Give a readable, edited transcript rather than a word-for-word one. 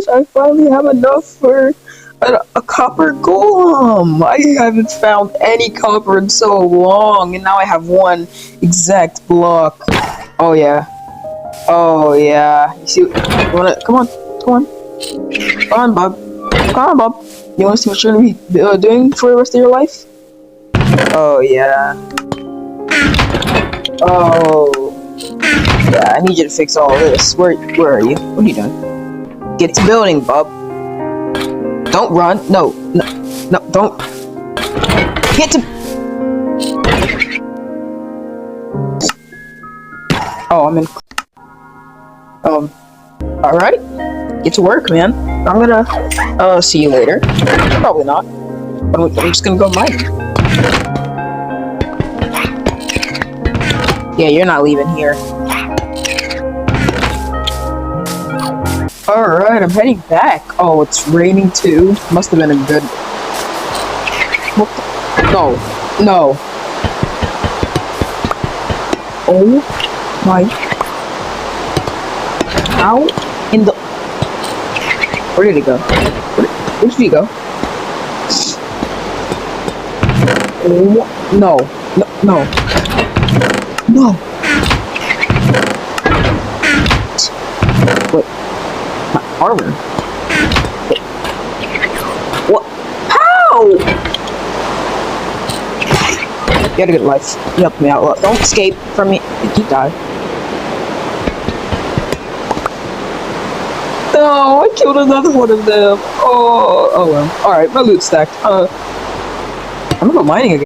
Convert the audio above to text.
gosh, I finally have enough for a copper golem. I haven't found any copper in so long, and now I have one exact block. Oh yeah. Oh yeah. You see? You wanna? Come on. Come on. Come on, Bob. Come on, Bob. You wanna see what you're gonna be doing for the rest of your life? Oh yeah. Oh. Yeah, I need you to fix all this. Where are you? What are you doing? Get to building, Bob. Don't run. No, don't. Get to. Oh, I'm in. All right. Get to work, man. I'm gonna see you later. Probably not. I'm just gonna go mining. Yeah, you're not leaving here. Alright, I'm heading back. Oh, it's raining too. Must have been a good... What the... No. No. Oh my... How in the... Where did it go? Where did he go? Oh, no. No. No. Wait. My armor. What? How? You had a good life. You helped me out a lot. Don't escape from me. You die. No, I killed another one of them. Oh well. Alright, my loot's stacked. I'm gonna go mining again.